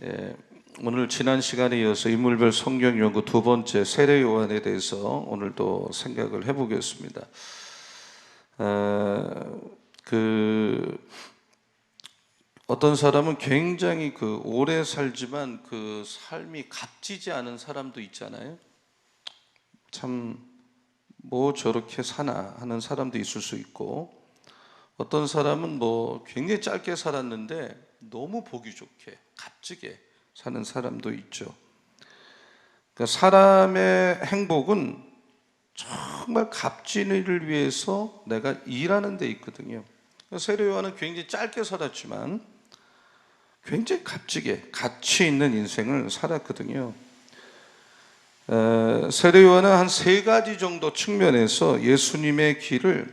예, 오늘 지난 시간에 이어서 인물별 성경 연구 두 번째 세례 요한에 대해서 오늘도 생각을 해보겠습니다. 어떤 사람은 굉장히 오래 살지만 그 삶이 값지지 않은 사람도 있잖아요. 참 뭐 저렇게 사나 하는 사람도 있을 수 있고, 어떤 사람은 뭐 굉장히 짧게 살았는데 너무 보기 좋게 값지게 사는 사람도 있죠. 그러니까 사람의 행복은 정말 값진 일을 위해서 내가 일하는 데 있거든요. 세례 요한은 굉장히 짧게 살았지만 굉장히 값지게 가치 있는 인생을 살았거든요. 세례 요한은 한 세 가지 정도 측면에서 예수님의 길을,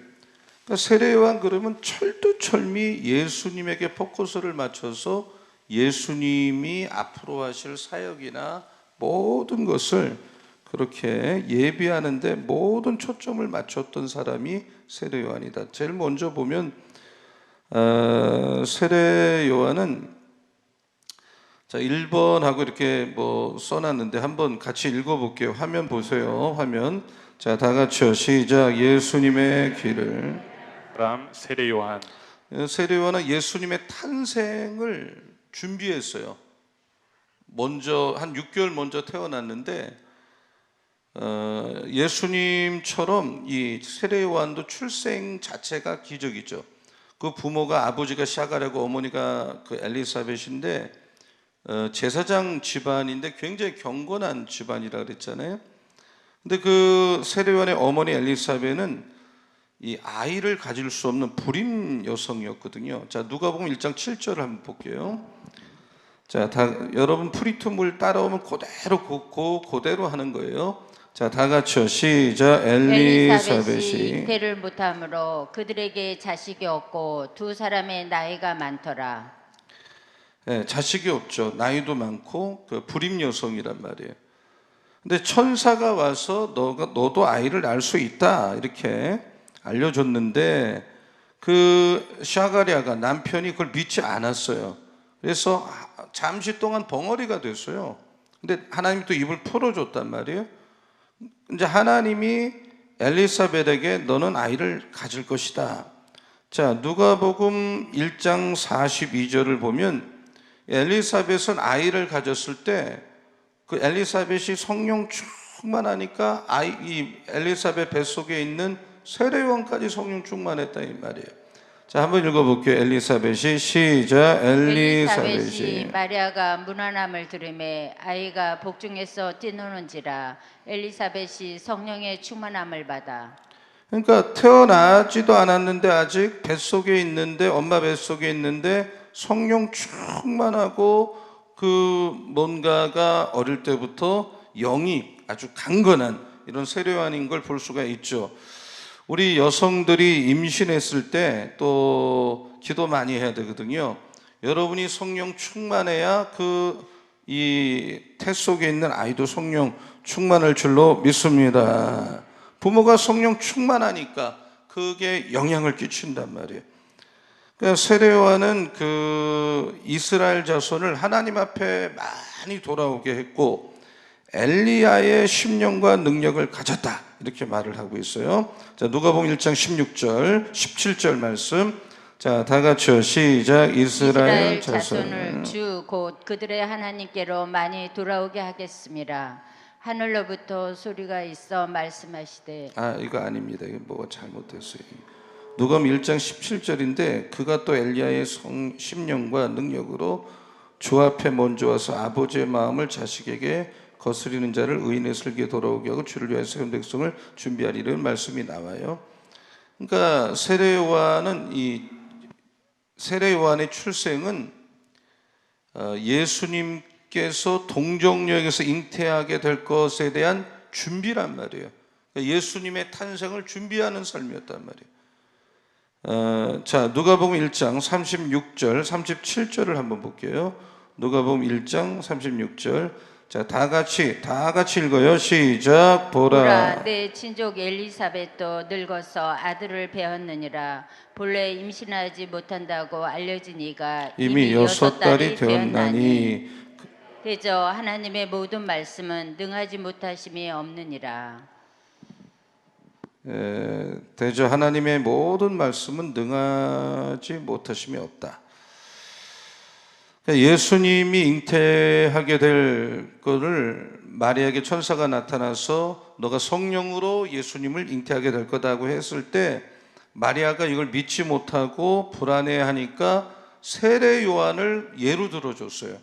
그러니까 세례 요한 그러면 철두철미 예수님에게 포커스를 맞춰서 예수님이 앞으로 하실 사역이나 모든 것을 그렇게 예비하는데 모든 초점을 맞췄던 사람이 세례 요한이다. 제일 먼저 보면 세례 요한은 1번하고 이렇게 뭐 써놨는데 한번 같이 읽어볼게요. 화면 보세요. 화면. 자, 다 같이요. 시작. 예수님의 길을. 세례 요한. 세례 요한은 예수님의 탄생을 준비했어요. 먼저 한 6개월 먼저 태어났는데 예수님처럼 이 세례 요한도 출생 자체가 기적이죠. 그 부모가 아버지가 샤가랴고 어머니가 엘리사벳인데 제사장 집안인데 굉장히 경건한 집안이라 그랬잖아요. 근데 그 세례 요한의 어머니 엘리사벳은 이 아이를 가질 수 없는 불임 여성이었거든요. 자, 누가복음 1장 7절을 한번 볼게요. 자, 여러분 프리투물 따라오면 그대로 하는 거예요. 자, 다 같이요. 시작. 엘리사벳이 잉태를 못하므로 그들에게 자식이 없고 두 사람의 나이가 많더라. 네, 자식이 없죠. 나이도 많고 불임 여성이란 말이에요. 근데 천사가 와서 너도 아이를 낳을 수 있다 이렇게 알려줬는데 그 샤가랴가 남편이 그걸 믿지 않았어요. 그래서 잠시 동안 벙어리가 됐어요. 근데 하나님이 또 입을 풀어줬단 말이에요. 이제 하나님이 엘리사벳에게 너는 아이를 가질 것이다. 자, 누가복음 1장 42절을 보면 엘리사벳은 아이를 가졌을 때 그 엘리사벳이 성령 충만하니까 이 엘리사벳 뱃속에 있는 세례 요한까지 성령 충만했다 이 말이에요. 자, 한번 읽어볼게요. 엘리사벳이 시작. 엘리사벳이 마리아가 문안함을 들으매 아이가 복중에서 뛰노는지라 엘리사벳이 성령의 충만함을 받아. 그러니까 태어나지도 않았는데 아직 뱃속에 있는데 엄마 뱃속에 있는데 성령 충만하고 뭔가가 어릴 때부터 영이 아주 강건한 이런 세례 요한인 걸 볼 수가 있죠. 우리 여성들이 임신했을 때 또 기도 많이 해야 되거든요. 여러분이 성령 충만해야 이 태 속에 있는 아이도 성령 충만할 줄로 믿습니다. 부모가 성령 충만하니까 그게 영향을 끼친단 말이에요. 그러니까 세례 요한은 이스라엘 자손을 하나님 앞에 많이 돌아오게 했고 엘리야의 심령과 능력을 가졌다 이렇게 말을 하고 있어요. 자, 누가복음 1장 16절 17절 말씀. 자, 다 같이요. 시작. 이스라엘 자손을 주 곧 그들의 하나님께로 많이 돌아오게 하겠습니다. 하늘로부터 소리가 있어 말씀하시되. 이거 아닙니다. 이거 뭐가 잘못됐어요. 누가복음 1장 17절인데 그가 또 엘리야의 심령과 능력으로 주 앞에 먼저 와서 아버지의 마음을 자식에게 거스리는 자를 의인의 슬기에 돌아오게 하고 주를 위하여 세운 백성을 준비하리라는 말씀이 나와요. 그러니까 세례 요한의 출생은 예수님께서 동정역에서 잉태하게 될 것에 대한 준비란 말이에요. 그러니까 예수님의 탄생을 준비하는 삶이었단 말이에요. 자, 누가복음 1장 36절 37절을 한번 볼게요. 누가복음 1장 36절. 자, 다 같이 읽어요. 시작. 보라 내 친족 엘리사벳도 늙어서 아들을 배었느니라. 본래 임신하지 못한다고 알려진 이가 이미 6달이 되었나니. 대저 하나님의 모든 말씀은 능하지 못하심이 없느니라. 대저 하나님의 모든 말씀은 능하지 못하심이 없다. 그러니까 예수님이 잉태하게 될 거를 마리아에게 천사가 나타나서 너가 성령으로 예수님을 잉태하게 될 거다고 했을 때 마리아가 이걸 믿지 못하고 불안해하니까 세례 요한을 예로 들어줬어요.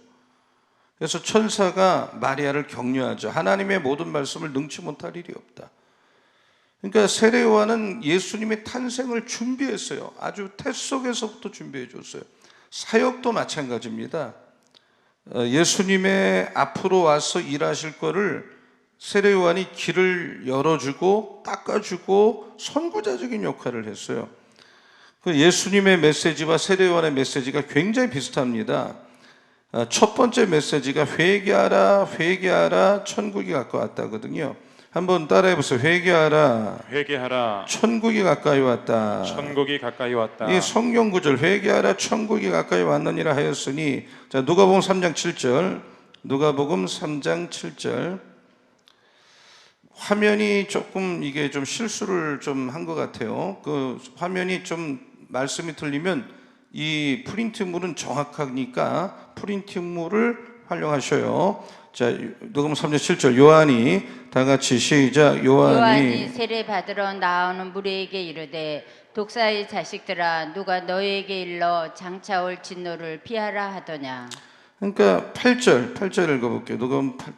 그래서 천사가 마리아를 격려하죠. 하나님의 모든 말씀을 능치 못할 일이 없다. 그러니까 세례 요한은 예수님의 탄생을 준비했어요. 아주 태 속에서부터 준비해 줬어요. 사역도 마찬가지입니다. 예수님의 앞으로 와서 일하실 거를 세례 요한이 길을 열어주고 닦아주고 선구자적인 역할을 했어요. 그 예수님의 메시지와 세례 요한의 메시지가 굉장히 비슷합니다. 첫 번째 메시지가 회개하라, 회개하라, 천국이 가까웠다거든요. 한번 따라해 보세요. 회개하라, 회개하라. 천국이 가까이 왔다. 천국이 가까이 왔다. 이 성경 구절 회개하라 천국이 가까이 왔느니라 하였으니, 자 누가복음 3장 7절, 누가복음 3장 7절. 화면이 조금 이게 좀 실수를 좀 한 것 같아요. 그 화면이 좀 말씀이 틀리면 이 프린트물은 정확하니까 프린트물을 활용하셔요. 자, 누가복음 3장 7절. 요한이 다 같이 시작. 요한이 세례 받으러 나오는 무리에게 이르되 독사의 자식들아 누가 너희에게 일러 장차 올 진노를 피하라 하더냐. 그러니까 8절 읽어볼게요. 누가복음 8,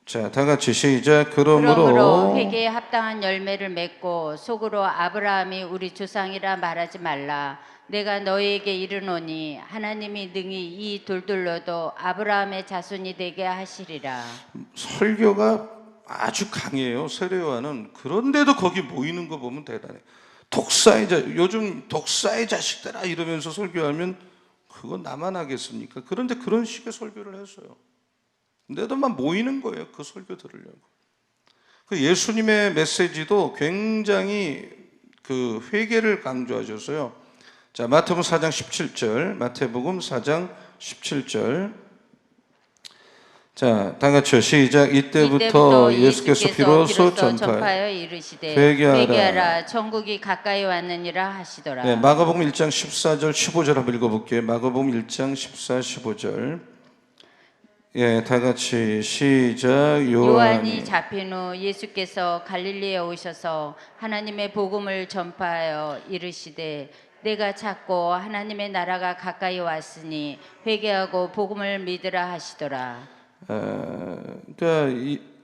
자, 다 같이 시작. 그러므로 회개에 합당한 열매를 맺고 속으로 아브라함이 우리 조상이라 말하지 말라. 내가 너희에게 이르노니 하나님이 능히 이 돌들로도 아브라함의 자손이 되게 하시리라. 설교가 아주 강해요. 세례 요한은. 그런데도 거기 모이는 거 보면 대단해. 요즘 독사의 자식들아 이러면서 설교하면 그거 나만 하겠습니까? 그런데 그런 식의 설교를 했어요. 근데도 막 모이는 거예요. 그 설교 들으려고. 그 예수님의 메시지도 굉장히 그 회개를 강조하셨어요. 자, 마태복음 4장 17절. 마태복음 4장 17절. 자, 다 같이요. 시작. 이때부터 예수께서 비로소 전파하여 이르시되 회개하라. 천국이 가까이 왔느니라 하시더라. 네, 마가복음 1장 14절 15절 한번 읽어볼게요. 마가복음 1장 14, 15절. 예, 다 같이 시작. 요한이 잡힌 후 예수께서 갈릴리에 오셔서 하나님의 복음을 전파하여 이르시되 내가 찾고 하나님의 나라가 가까이 왔으니 회개하고 복음을 믿으라 하시더라. 그러니까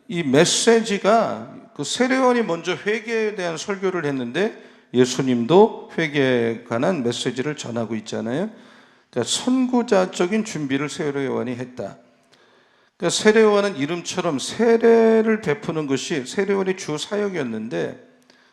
이 메시지가 그 세례요한이 먼저 회개에 대한 설교를 했는데 예수님도 회개에 관한 메시지를 전하고 있잖아요. 그러니까 선구자적인 준비를 세례요한이 했다. 그러니까 세례요한은 이름처럼 세례를 베푸는 것이 세례요한의 주 사역이었는데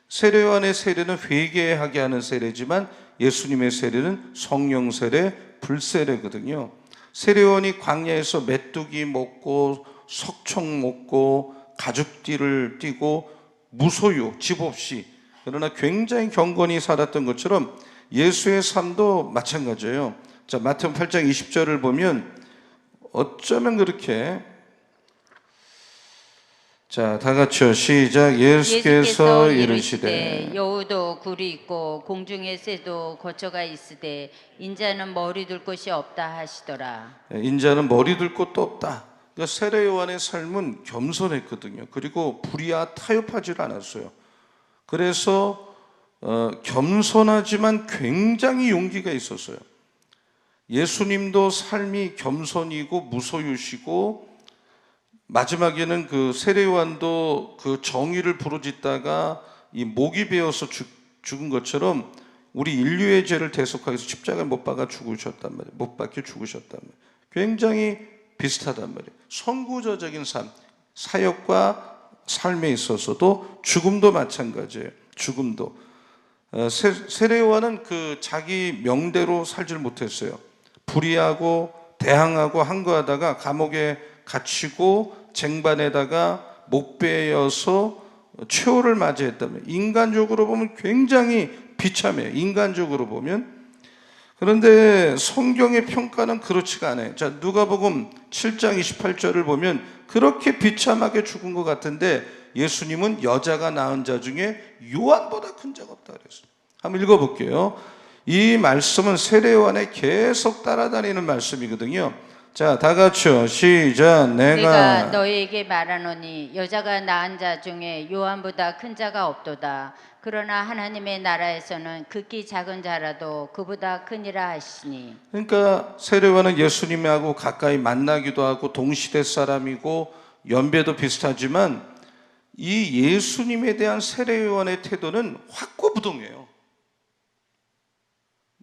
세례요한의 세례는 회개하게 하는 세례지만 예수님의 세례는 성령 세례, 불세례거든요. 세례요한이 광야에서 메뚜기 먹고 석청 먹고 가죽띠를 띠고 무소유, 집 없이 그러나 굉장히 경건히 살았던 것처럼 예수의 삶도 마찬가지예요. 자, 마태복음 8장 20절을 보면 어쩌면 그렇게, 자, 다 같이요. 시작. 예수께서 이르시되 여우도 굴이 있고 공중의 새도 거처가 있으되 인자는 머리 둘 곳이 없다 하시더라. 인자는 머리 둘 곳도 없다. 그러니까 세례 요한의 삶은 겸손했거든요. 그리고 불의와 타협하지 않았어요. 그래서 겸손하지만 굉장히 용기가 있었어요. 예수님도 삶이 겸손이고 무소유시고 마지막에는 그 세례 요한도 그 정의를 부르짖다가 이 목이 베어서 죽은 것처럼 우리 인류의 죄를 대속하기 위해서 십자가에 못 박아 죽으셨단 말이에요. 못 박혀 죽으셨단 말이에요. 굉장히 비슷하단 말이에요. 선구자적인 삶, 사역과 삶에 있어서도 죽음도 마찬가지예요. 죽음도. 세례 요한은 그 자기 명대로 살질 못했어요. 불의하고 대항하고 항거하다가 감옥에 갇히고 쟁반에다가 목베어서 최후를 맞이했다면 인간적으로 보면 굉장히 비참해요. 인간적으로 보면. 그런데 성경의 평가는 그렇지가 않아요. 자, 누가복음 7장 28절을 보면 그렇게 비참하게 죽은 것 같은데 예수님은 여자가 낳은 자 중에 요한보다 큰 자가 없다 그랬어요. 한번 읽어볼게요. 이 말씀은 세례 요한에 계속 따라다니는 말씀이거든요. 자, 다 같이요. 시작. 내가 너희에게 말하노니 여자가 낳은 자 중에 요한보다 큰 자가 없도다. 그러나 하나님의 나라에서는 극히 작은 자라도 그보다 크니라 하시니. 그러니까 세례 요한은 예수님하고 가까이 만나기도 하고 동시대 사람이고 연배도 비슷하지만 이 예수님에 대한 세례 요한의 태도는 확고부동이에요.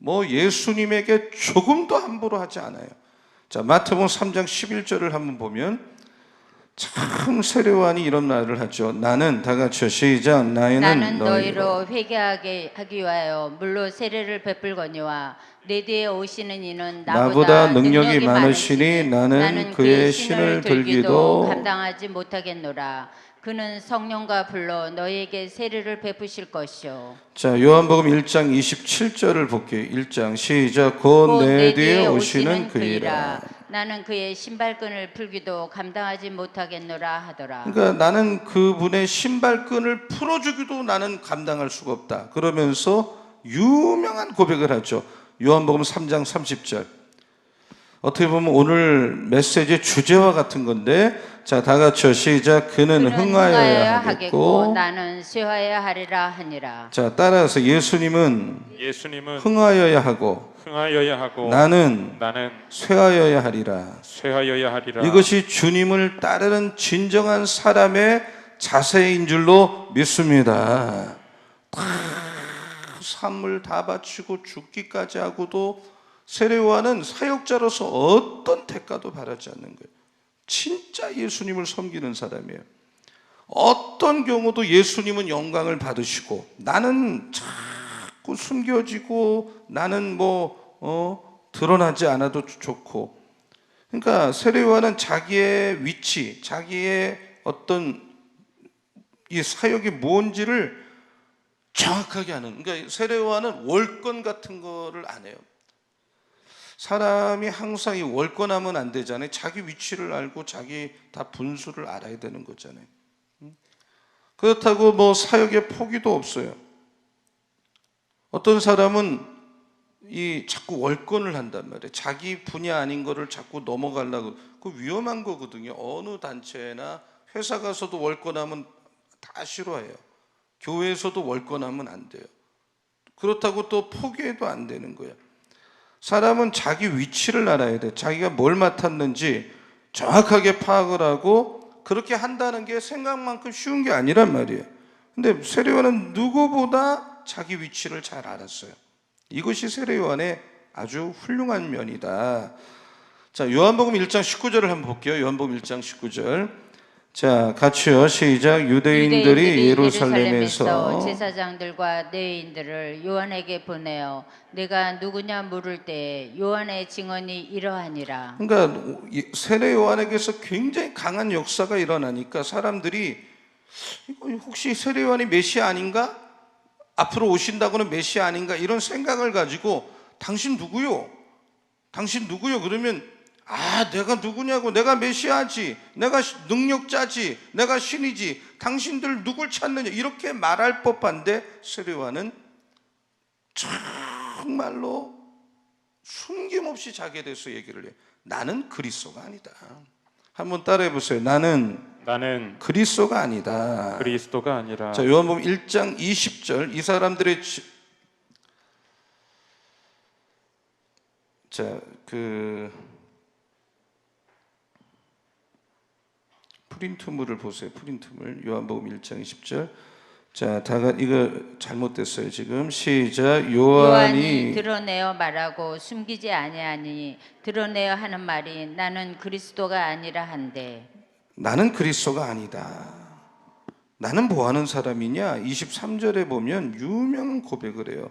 뭐 예수님에게 조금도 함부로 하지 않아요. 자, 마태복음 3장 11절을 한번 보면 참 세례 요한이 이런 말을 하죠. 나는 다 같이요. 시작. 나는 너희로 회개하게 하기 위하여 물로 세례를 베풀거니와 내 뒤에 오시는 이는 나보다 능력이 많으시니 나는 그의 신을 들기도 감당하지 못하겠노라. 그는 성령과 불로 너희에게 세례를 베푸실 것이요. 자, 요한복음 1장 27절을 볼게요. 1장 시작. 곧 내 뒤에 오시는 그이라. 나는 그의 신발끈을 풀기도 감당하지 못하겠노라 하더라. 그러니까 나는 그분의 신발끈을 풀어주기도 나는 감당할 수가 없다. 그러면서 유명한 고백을 하죠. 요한복음 3장 30절. 어떻게 보면 오늘 메시지의 주제와 같은 건데, 자, 다 같이요. 시작. 그는 흥하여야 하겠고 나는 쇠하여야 하리라 하니라. 자, 따라서 예수님은 흥하여야 하고 나는 쇠하여야 하리라. 이것이 주님을 따르는 진정한 사람의 자세인 줄로 믿습니다. 다 삶을 다 바치고 죽기까지 하고도 세례 요한은 사역자로서 어떤 대가도 바라지 않는 거예요. 진짜 예수님을 섬기는 사람이에요. 어떤 경우도 예수님은 영광을 받으시고 나는 자꾸 숨겨지고 나는 드러나지 않아도 좋고. 그러니까 세례 요한은 자기의 위치, 자기의 어떤 이 사역이 뭔지를 정확하게 아는. 그러니까 세례 요한은 월권 같은 거를 안 해요. 사람이 항상 이 월권하면 안 되잖아요. 자기 위치를 알고 자기 다 분수를 알아야 되는 거잖아요. 그렇다고 사역에 포기도 없어요. 어떤 사람은 자꾸 월권을 한단 말이에요. 자기 분야 아닌 거를 자꾸 넘어가려고. 그 위험한 거거든요. 어느 단체나 회사 가서도 월권하면 다 싫어해요. 교회에서도 월권하면 안 돼요. 그렇다고 또 포기해도 안 되는 거예요. 사람은 자기 위치를 알아야 돼. 자기가 뭘 맡았는지 정확하게 파악을 하고 그렇게 한다는 게 생각만큼 쉬운 게 아니란 말이에요. 근데 세례 요한은 누구보다 자기 위치를 잘 알았어요. 이것이 세례 요한의 아주 훌륭한 면이다. 자, 요한복음 1장 19절을 한번 볼게요. 요한복음 1장 19절. 자, 같이요. 시작. 유대인들이 예루살렘에서 제사장들과 레위인들을 요한에게 보내어 내가 누구냐 물을 때 요한의 증언이 이러하니라. 그러니까 세례 요한에게서 굉장히 강한 역사가 일어나니까 사람들이 혹시 세례 요한이 메시아 아닌가? 앞으로 오신다고는 메시아 아닌가? 이런 생각을 가지고 당신 누구요? 당신 누구요? 그러면 내가 누구냐고. 내가 메시아지, 내가 능력자지, 내가 신이지, 당신들 누굴 찾느냐, 이렇게 말할 법한데 세례 요한은 정말로 숨김없이 자기에 대해서 얘기를 해요. 나는 그리스도가 아니다. 한번 따라해 보세요. 나는 그리스도가 아니다. 그리스도가 아니라. 자, 요한복음 1장 20절. 이 사람들의 프린트물을 보세요. 프린트물. 요한복음 1장 20절. 자, 이거 잘못됐어요. 지금 시작. 요한이 드러내어 말하고 숨기지 아니하니 드러내어 하는 말이 나는 그리스도가 아니라 한데. 나는 그리스도가 아니다. 나는 뭐 하는 사람이냐? 23절에 보면 유명한 고백을 해요.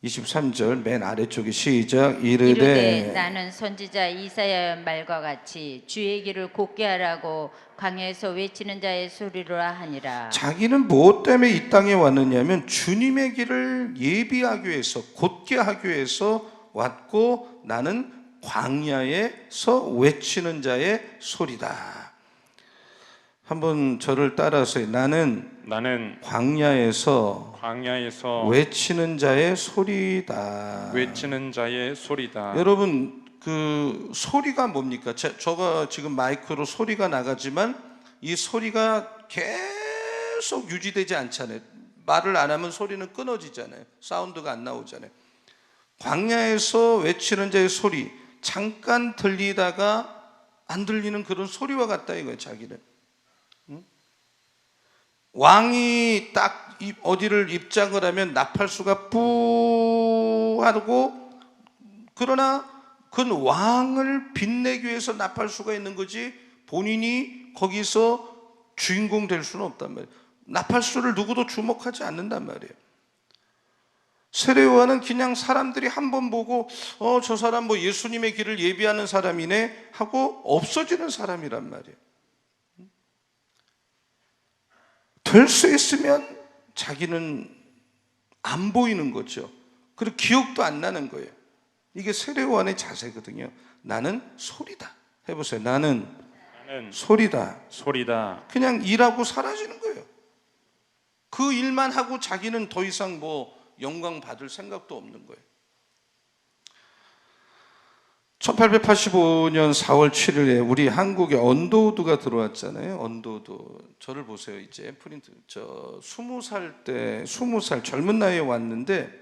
23절 맨 아래쪽에 시작. 이르되 나는 선지자 이사야의 말과 같이 주의 길을 곧게 하라고 광야에서 외치는 자의 소리로라 하니라. 자기는 무엇 때문에 이 땅에 왔느냐면 주님의 길을 예비하기 위해서, 곧게 하기 위해서 왔고 나는 광야에서 외치는 자의 소리다. 한번 저를 따라서 나는 광야에서 외치는 자의 소리다. 외치는 자의 소리다. 여러분 그 소리가 뭡니까? 저가 지금 마이크로 소리가 나가지만 이 소리가 계속 유지되지 않잖아요. 말을 안 하면 소리는 끊어지잖아요. 사운드가 안 나오잖아요. 광야에서 외치는 자의 소리, 잠깐 들리다가 안 들리는 그런 소리와 같다 이거예요. 자기는 왕이 딱 어디를 입장을 하면 나팔수가 뿌 하고, 그러나 그 왕을 빛내기 위해서 나팔수가 있는 거지 본인이 거기서 주인공 될 수는 없단 말이에요. 나팔수를 누구도 주목하지 않는단 말이에요. 세례요한은 그냥 사람들이 한 번 보고 저 사람 뭐 예수님의 길을 예비하는 사람이네 하고 없어지는 사람이란 말이에요. 될 수 있으면 자기는 안 보이는 거죠. 그리고 기억도 안 나는 거예요. 이게 세례요한의 자세거든요. 나는 소리다. 해보세요. 나는 소리다. 그냥 일하고 사라지는 거예요. 그 일만 하고 자기는 더 이상 뭐 영광 받을 생각도 없는 거예요. 1885년 4월 7일에 우리 한국에 언더우드가 들어왔잖아요. 언더우드. 저를 보세요. 이제 프린트. 20살 젊은 나이에 왔는데,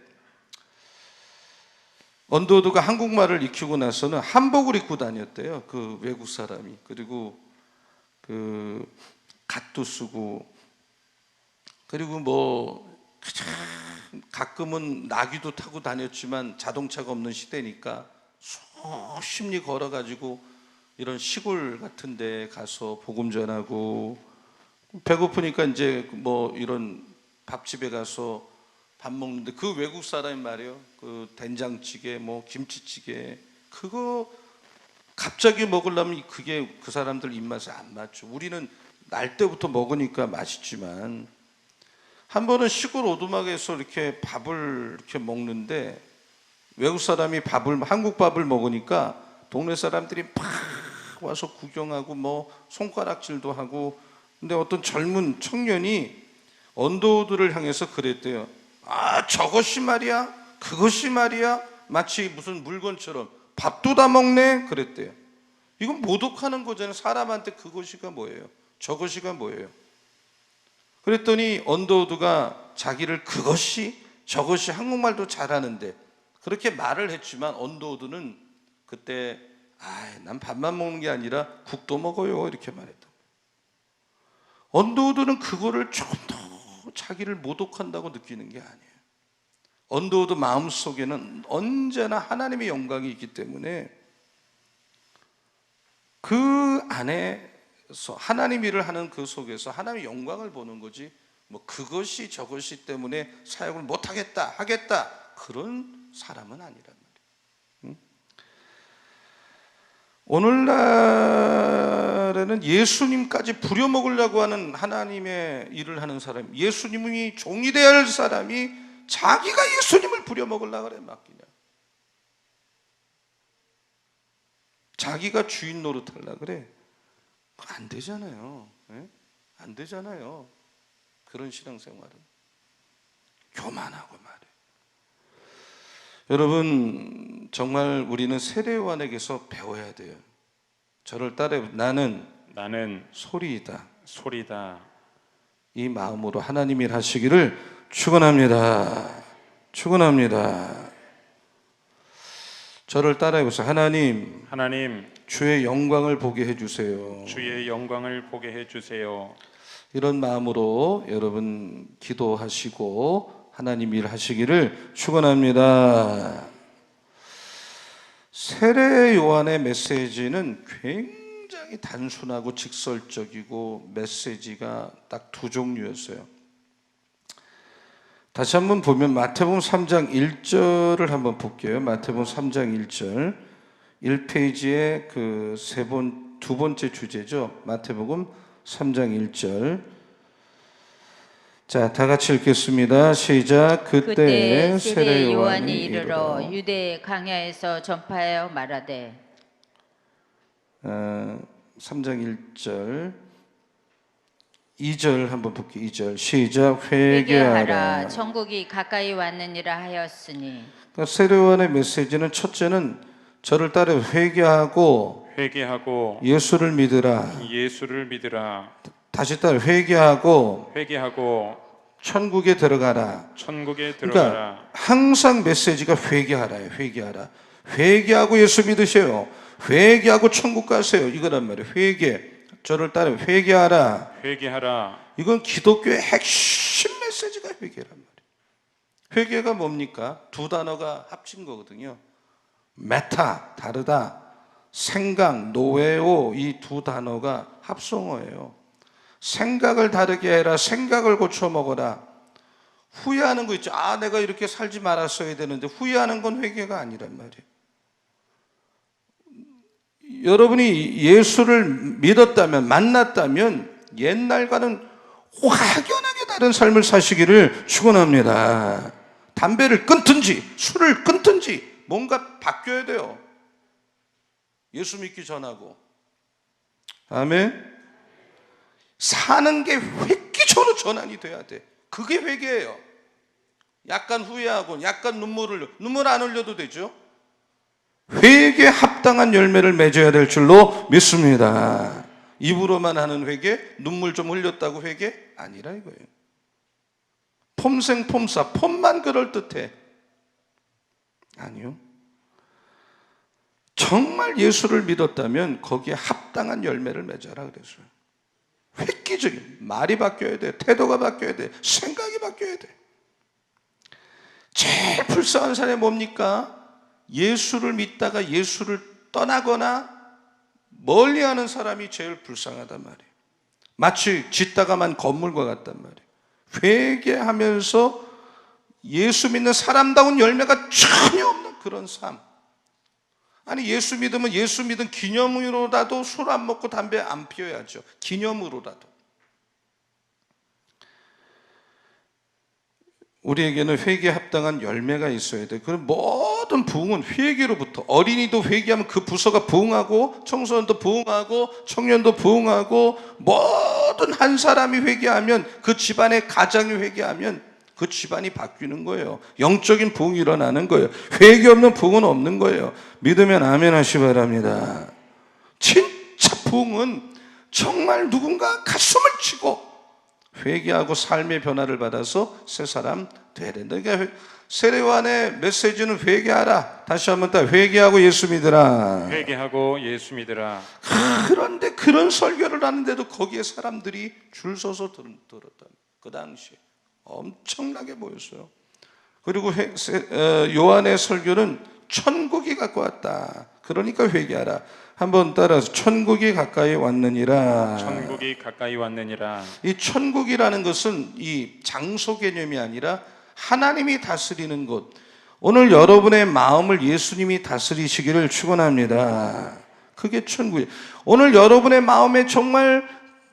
언더우드가 한국말을 익히고 나서는 한복을 입고 다녔대요. 그 외국 사람이. 그리고 그 갓도 쓰고, 그리고 뭐 가끔은 나귀도 타고 다녔지만 자동차가 없는 시대니까 수십리 걸어가지고 이런 시골 같은 데 가서 복음 전하고, 배고프니까 이제 뭐 이런 밥집에 가서 밥 먹는데 그 외국 사람이 말이에요. 그 된장찌개 뭐 김치찌개 그거 갑자기 먹으려면 그게 그 사람들 입맛에 안 맞죠. 우리는 날 때부터 먹으니까 맛있지만, 한 번은 시골 오두막에서 이렇게 밥을 이렇게 먹는데 외국 사람이 한국 밥을 먹으니까 동네 사람들이 막 와서 구경하고 뭐 손가락질도 하고, 근데 어떤 젊은 청년이 언더우드를 향해서 그랬대요. 아, 저것이 말이야, 그것이 말이야, 마치 무슨 물건처럼 밥도 다 먹네 그랬대요. 이건 모독하는 거잖아요. 사람한테 그것이가 뭐예요? 저것이가 뭐예요? 그랬더니 언더우드가 자기를 그것이 저것이, 한국말도 잘하는데 그렇게 말을 했지만 언더우드는 그때 난 밥만 먹는 게 아니라 국도 먹어요 이렇게 말했다. 언더우드는 그거를 조금 더 자기를 모독한다고 느끼는 게 아니에요. 언더우드 마음속에는 언제나 하나님의 영광이 있기 때문에 그 안에서 하나님 일을 하는 그 속에서 하나님의 영광을 보는 거지, 뭐 그것이 저것이 때문에 사역을 못하겠다 하겠다 그런 사람은 아니란 말이에요. 오늘날에는 예수님까지 부려먹으려고 하는 하나님의 일을 하는 사람, 예수님이 종이 되어야 할 사람이 자기가 예수님을 부려먹으려고 그래. 막 그냥 자기가 주인 노릇하려고 그래. 안 되잖아요. 안 되잖아요. 그런 신앙생활은 교만하고 말이에요. 여러분, 정말 우리는 세례요한에게서 배워야 돼요. 저를 따라해. 나는 소리이다. 이 마음으로 하나님 일 하시기를 축원합니다. 축원합니다. 저를 따라해 보세요. 하나님, 주의 영광을 보게 해주세요. 이런 마음으로 여러분 기도하시고 하나님 일 하시기를 축원합니다. 세례 요한의 메시지는 굉장히 단순하고 직설적이고 메시지가 딱 두 종류였어요. 다시 한번 보면 마태복음 3장 1절을 한번 볼게요. 마태복음 3장 1절 1페이지의 그 두 번째 주제죠. 마태복음 3장 1절. 자, 다 같이 읽겠습니다. 시작. 그때 세례 요한이 이르러 유대 강야에서 전파하여 말하되 3장 1절 2절 한번 볼게요. 2절 시작. 회개하라 회개하라. 천국이 가까이 왔느니라 하였으니. 그러니까 세례 요한의 메시지는 첫째는 저를 따라 회개하고 회개하고 예수를 믿으라. 예수를 믿으라. 다시 따라 회개하고 회개하고 천국에 들어가라. 천국에 들어가라. 그러니까 항상 메시지가 회개하라예요. 회개하라. 회개하고 예수 믿으세요. 회개하고 천국 가세요. 이거란 말이에요. 회개. 저를 따라 회개하라. 회개하라. 이건 기독교의 핵심 메시지가 회개란 말이에요. 회개가 뭡니까? 두 단어가 합친 거거든요. 메타, 다르다. 생각, 노에오, 이 두 단어가 합성어예요. 생각을 다르게 해라. 생각을 고쳐 먹어라. 후회하는 거 있죠. 아, 내가 이렇게 살지 말았어야 되는데 후회하는 건 회개가 아니란 말이에요. 여러분이 예수를 믿었다면, 만났다면 옛날과는 확연하게 다른 삶을 사시기를 축원합니다. 담배를 끊든지 술을 끊든지 뭔가 바뀌어야 돼요. 예수 믿기 전하고. 아멘. 사는 게 획기적으로 전환이 돼야 돼. 그게 회개예요. 약간 후회하고 약간 눈물 안 흘려도 되죠. 회개에 합당한 열매를 맺어야 될 줄로 믿습니다. 입으로만 하는 회개, 눈물 좀 흘렸다고 회개? 아니라 이거예요. 폼생폼사, 폼만 그럴듯해. 아니요. 정말 예수를 믿었다면 거기에 합당한 열매를 맺어라 그랬어요. 획기적인 말이 바뀌어야 돼. 태도가 바뀌어야 돼. 생각이 바뀌어야 돼. 제일 불쌍한 사람이 뭡니까? 예수를 믿다가 예수를 떠나거나 멀리하는 사람이 제일 불쌍하단 말이에요. 마치 짓다가만 건물과 같단 말이에요. 회개하면서 예수 믿는 사람다운 열매가 전혀 없는 그런 삶. 아니 예수 믿으면 예수 믿은 기념으로라도 술 안 먹고 담배 안 피워야죠. 기념으로라도. 우리에게는 회개에 합당한 열매가 있어야 돼. 그럼 모든 부흥은 회개로부터. 어린이도 회개하면 그 부서가 부흥하고, 청소년도 부흥하고, 청년도 부흥하고, 모든 한 사람이 회개하면, 그 집안의 가장이 회개하면 그 집안이 바뀌는 거예요. 영적인 부흥이 일어나는 거예요. 회개 없는 부흥은 없는 거예요. 믿으면 아멘 하시 바랍니다. 진짜 부흥은 정말 누군가 가슴을 치고 회개하고 삶의 변화를 받아서 새 사람 돼야 된다. 그러니까 세례요한의 메시지는 회개하라. 다시 한번 더 회개하고 예수 믿으라. 회개하고 예수 믿으라. 그런데 그런 설교를 하는데도 거기에 사람들이 줄 서서 들었다. 그 당시에 엄청나게 모였어요. 그리고 요한의 설교는 천국이 갖고 왔다. 그러니까 회개하라. 한번 따라서 천국이 가까이 왔느니라. 천국이 가까이 왔느니라. 이 천국이라는 것은 이 장소 개념이 아니라 하나님이 다스리는 곳. 오늘 여러분의 마음을 예수님이 다스리시기를 축원합니다. 그게 천국이에요. 오늘 여러분의 마음에 정말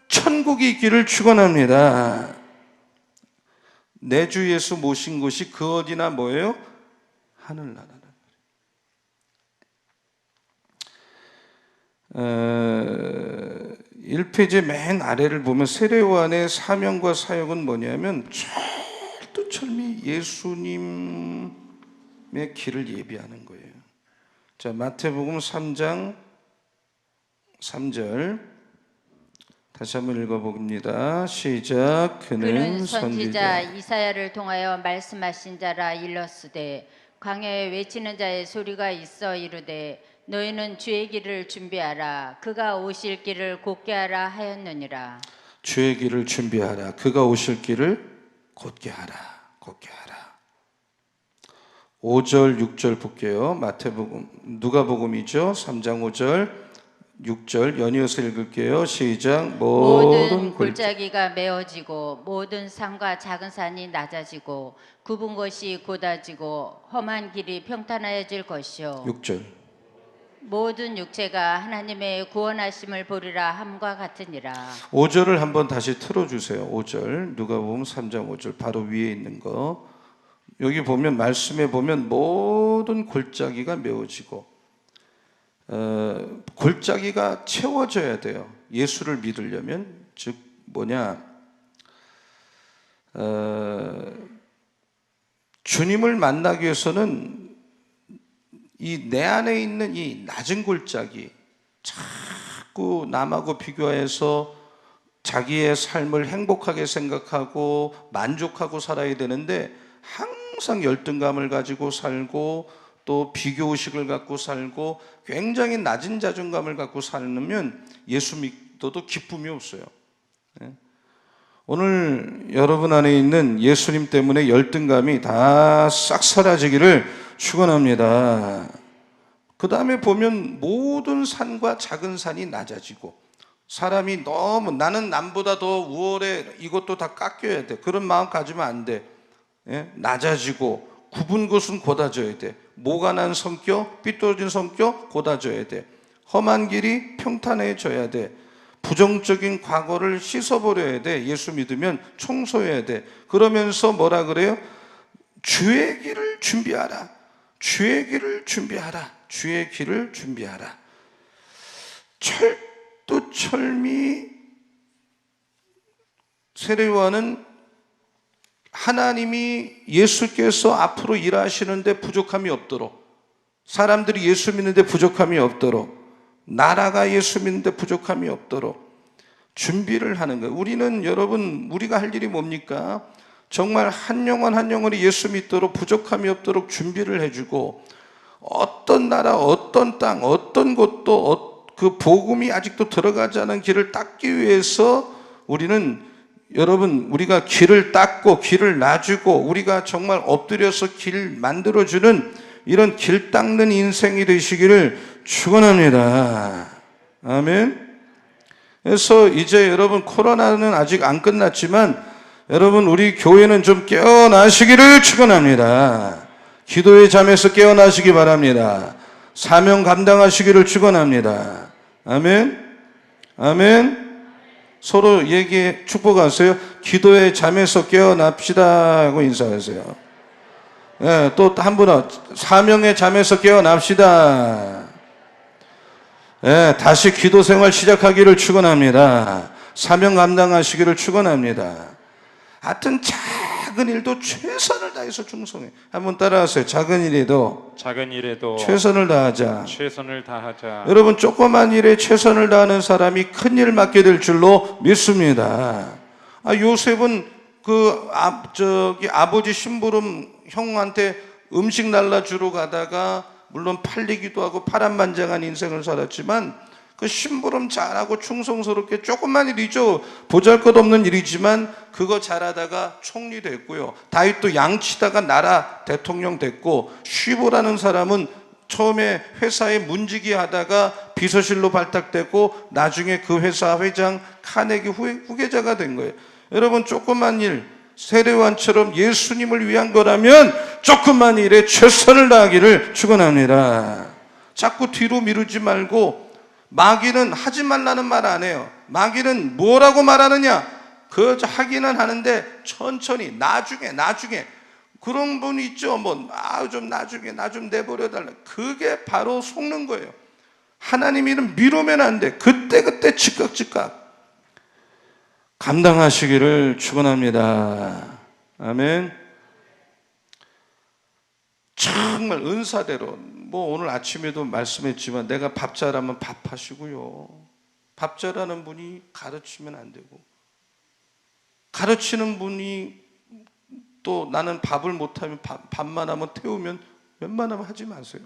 천국이 있기를 축원합니다. 내 주 예수 모신 곳이 그 어디나 뭐예요? 하늘나라. 1페이지 맨 아래를 보면 세례요한의 사명과 사역은 뭐냐면 철두철미 예수님의 길을 예비하는 거예요. 자, 마태복음 3장 3절 다시 한번 읽어봅니다. 시작. 그는 선지자 이사야를 통하여 말씀하신 자라 일렀으되 광야에 외치는 자의 소리가 있어 이르되 너희는 주의 길을 준비하라. 그가 오실 길을 곧게 하라 하였느니라. 주의 길을 준비하라. 그가 오실 길을 곧게 하라. 곧게 하라. 5절 6절 볼게요. 마태복음 누가복음이죠. 3장 5절 6절 연이어서 읽을게요. 시작. 모든 골짜기가 메어지고 모든 산과 작은 산이 낮아지고 굽은 것이 곧아지고 험한 길이 평탄하여질 것이요. 6절 모든 육체가 하나님의 구원하심을 보리라 함과 같으니라. 5절을 한번 다시 틀어주세요. 5절 누가복음 3장 5절 바로 위에 있는 거. 여기 보면 말씀에 보면 모든 골짜기가 메워지고 골짜기가 채워져야 돼요. 예수를 믿으려면. 즉 뭐냐, 주님을 만나기 위해서는 이 내 안에 있는 이 낮은 골짜기, 자꾸 남하고 비교해서 자기의 삶을 행복하게 생각하고 만족하고 살아야 되는데 항상 열등감을 가지고 살고 또 비교의식을 갖고 살고 굉장히 낮은 자존감을 갖고 살면 예수 믿어도 기쁨이 없어요. 오늘 여러분 안에 있는 예수님 때문에 열등감이 다 싹 사라지기를 축원합니다. 그 다음에 보면 모든 산과 작은 산이 낮아지고 사람이 너무 나는 남보다 더 우월해 이것도 다 깎여야 돼 그런 마음 가지면 안 돼. 낮아지고 굽은 곳은 곧아져야 돼. 모가 난 성격, 삐뚤어진 성격 곧아져야 돼. 험한 길이 평탄해져야 돼. 부정적인 과거를 씻어버려야 돼. 예수 믿으면 청소해야 돼. 그러면서 뭐라 그래요? 주의 길을 준비하라. 주의 길을 준비하라. 주의 길을 준비하라. 철두철미 세례요한은 하나님이 예수께서 앞으로 일하시는데 부족함이 없도록, 사람들이 예수 믿는데 부족함이 없도록, 나라가 예수 믿는데 부족함이 없도록 준비를 하는 거예요. 우리는 여러분 우리가 할 일이 뭡니까? 정말 한 영혼 한 영혼이 예수 믿도록 부족함이 없도록 준비를 해주고 어떤 나라 어떤 땅 어떤 곳도 그 복음이 아직도 들어가지 않은 길을 닦기 위해서 우리는 여러분 우리가 길을 닦고 길을 놔주고 우리가 정말 엎드려서 길 만들어주는 이런 길 닦는 인생이 되시기를 축원합니다. 아멘. 그래서 이제 여러분 코로나는 아직 안 끝났지만 여러분 우리 교회는 좀 깨어나시기를 축원합니다. 기도의 잠에서 깨어나시기 바랍니다. 사명 감당하시기를 축원합니다. 아멘. 아멘. 서로 축복하세요. 기도의 잠에서 깨어납시다 하고 인사하세요. 네, 또 한 분은 사명의 잠에서 깨어납시다. 네, 다시 기도 생활 시작하기를 축원합니다. 사명 감당하시기를 축원합니다. 하여튼 작은 일도 최선을 다해서 충성해. 한번 따라하세요. 작은 일에도 최선을 다하자. 최선을 다하자. 여러분 조그만 일에 최선을 다하는 사람이 큰 일 맡게 될 줄로 믿습니다. 요셉은 아버지 심부름 형한테 음식 날라주러 가다가 물론 팔리기도 하고 파란만장한 인생을 살았지만 그 심부름 잘하고 충성스럽게 조그만 일이죠. 보잘것없는 일이지만 그거 잘하다가 총리 됐고요. 다윗도 양치다가 나라 대통령 됐고, 쉬보라는 사람은 처음에 회사에 문지기 하다가 비서실로 발탁되고 나중에 그 회사 회장 카네기 후계자가 된 거예요. 여러분 조그만 일 세례요한처럼 예수님을 위한 거라면 조그만 일에 최선을 다하기를 축원합니다. 자꾸 뒤로 미루지 말고, 마귀는 하지 말라는 말 안 해요. 마귀는 뭐라고 말하느냐? 하기는 하는데 천천히 나중에 그런 분이 있죠. 좀 나중에 나 좀 내버려 달라. 그게 바로 속는 거예요. 하나님 일은 미루면 안 돼. 그때 즉각 감당하시기를 축원합니다. 아멘. 정말 은사대로 오늘 아침에도 말씀했지만 내가 밥 잘하면 밥 하시고요. 밥 잘하는 분이 가르치면 안 되고, 가르치는 분이 또 나는 밥을 못하면 밥만 하면 태우면 웬만하면 하지 마세요.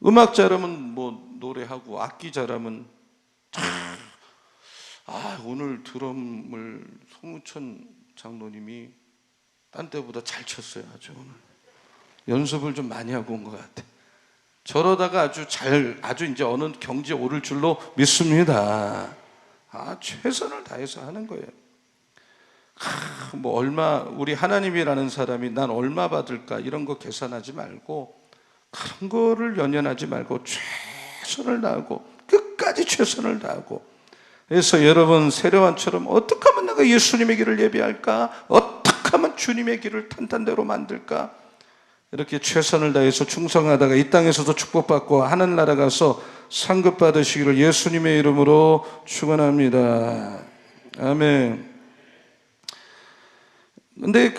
음악 잘하면 노래하고, 악기 잘하면 오늘 드럼을 송우천 장로님이 딴 때보다 잘 쳤어요. 아주 오늘 연습을 좀 많이 하고 온 것 같아. 저러다가 아주 이제 어느 경지에 오를 줄로 믿습니다. 최선을 다해서 하는 거예요. 우리 하나님이라는 사람이 난 얼마 받을까 이런 거 계산하지 말고 그런 거를 연연하지 말고 최선을 다하고 끝까지 최선을 다하고. 그래서 여러분 세례요한처럼 어떻게 하면 내가 예수님의 길을 예비할까? 어떻게 하면 주님의 길을 탄탄대로 만들까? 이렇게 최선을 다해서 충성하다가 이 땅에서도 축복받고 하늘나라 가서 상급 받으시기를 예수님의 이름으로 축원합니다. 아멘. 근데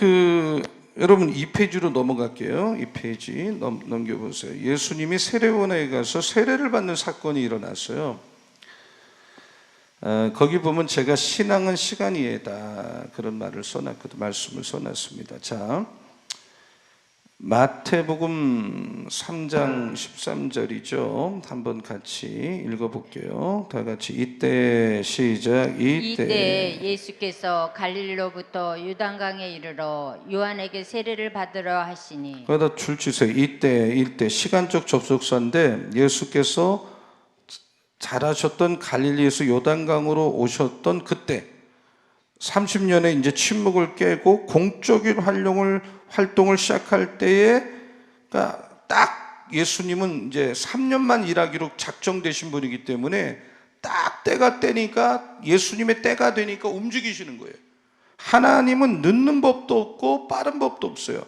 여러분 2페이지로 넘어갈게요. 2페이지 넘겨보세요. 예수님이 세례원에 가서 세례를 받는 사건이 일어났어요. 거기 보면 제가 신앙은 시간이다 그런 말을 써놨거든요. 말씀을 써놨습니다. 자, 마태복음 3장 13절이죠. 한번 같이 읽어볼게요. 다 같이 이때 시작. 이때 예수께서 갈릴리로부터 요단강에 이르러 요한에게 세례를 받으러 하시니. 거기다 줄 치세요. 이때 시간적 접속사인데 예수께서 잘하셨던 갈릴리에서 요단강으로 오셨던 그때 30년의 이제 침묵을 깨고 공적인 활동을 시작할 때에, 그러니까 딱 예수님은 이제 3년만 일하기로 작정되신 분이기 때문에 딱 때니까 예수님의 때가 되니까 움직이시는 거예요. 하나님은 늦는 법도 없고 빠른 법도 없어요.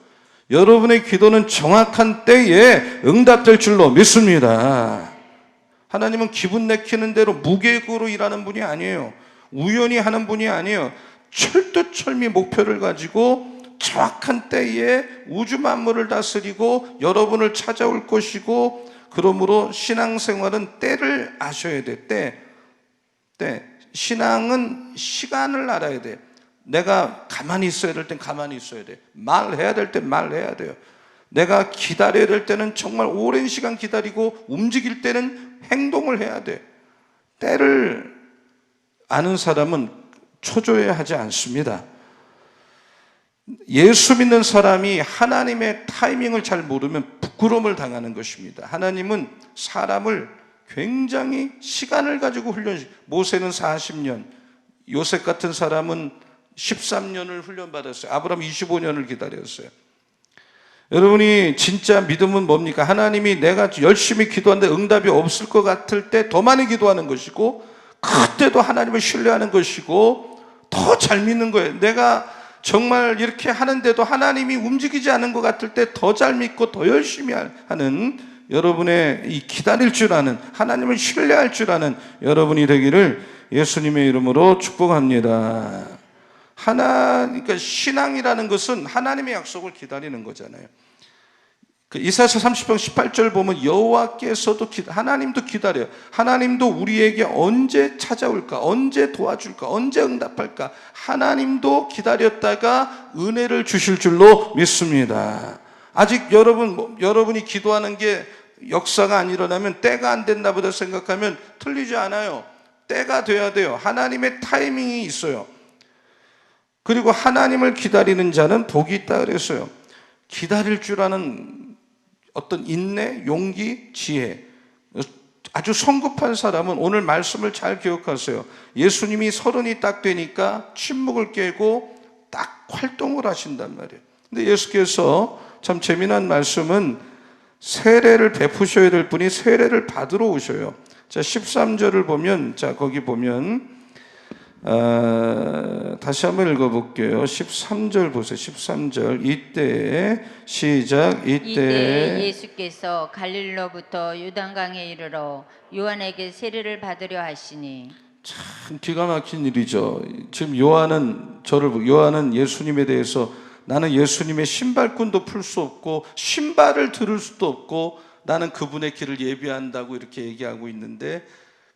여러분의 기도는 정확한 때에 응답될 줄로 믿습니다. 하나님은 기분 내키는 대로 무계획으로 일하는 분이 아니에요. 우연히 하는 분이 아니에요. 철두철미 목표를 가지고 정확한 때에 우주 만물을 다스리고 여러분을 찾아올 것이고, 그러므로 신앙생활은 때를 아셔야 돼. 때. 신앙은 시간을 알아야 돼. 내가 가만히 있어야 될 땐 가만히 있어야 돼. 말해야 될 땐 말해야 돼요. 내가 기다려야 될 때는 정말 오랜 시간 기다리고 움직일 때는 행동을 해야 돼. 때를 아는 사람은 초조해하지 않습니다. 예수 믿는 사람이 하나님의 타이밍을 잘 모르면 부끄러움을 당하는 것입니다. 하나님은 사람을 굉장히 시간을 가지고 모세는 40년, 요셉 같은 사람은 13년을 훈련받았어요. 아브라함 25년을 기다렸어요. 여러분이 진짜 믿음은 뭡니까? 하나님이 내가 열심히 기도하는데 응답이 없을 것 같을 때 더 많이 기도하는 것이고, 그때도 하나님을 신뢰하는 것이고, 더 잘 믿는 거예요. 내가 정말 이렇게 하는데도 하나님이 움직이지 않은 것 같을 때 더 잘 믿고 더 열심히 하는, 여러분의 이 기다릴 줄 아는, 하나님을 신뢰할 줄 아는 여러분이 되기를 예수님의 이름으로 축복합니다. 그러니까 신앙이라는 것은 하나님의 약속을 기다리는 거잖아요. 이사야서 30장 18절 보면 여호와께서도 하나님도 기다려요. 하나님도 우리에게 언제 찾아올까, 언제 도와줄까, 언제 응답할까, 하나님도 기다렸다가 은혜를 주실 줄로 믿습니다. 아직 여러분이 기도하는 게 역사가 안 일어나면, 때가 안 됐나 보다 생각하면 틀리지 않아요. 때가 돼야 돼요. 하나님의 타이밍이 있어요. 그리고 하나님을 기다리는 자는 복이 있다 그랬어요. 기다릴 줄 아는 어떤 인내, 용기, 지혜. 아주 성급한 사람은 오늘 말씀을 잘 기억하세요. 예수님이 30이 딱 되니까 침묵을 깨고 딱 활동을 하신단 말이에요. 근데 예수께서 참 재미난 말씀은 세례를 베푸셔야 될 분이 세례를 받으러 오셔요. 자, 13절을 보면, 자, 거기 보면 다시 한번 읽어볼게요. 13절 보세요. 13절. 이때 시작. 이때 예수께서 갈릴리로부터 요단강에 이르러 요한에게 세례를 받으려 하시니. 참 기가 막힌 일이죠. 지금 요한은 예수님에 대해서 나는 예수님의 신발끈도 풀 수 없고 신발을 들을 수도 없고 나는 그분의 길을 예비한다고 이렇게 얘기하고 있는데,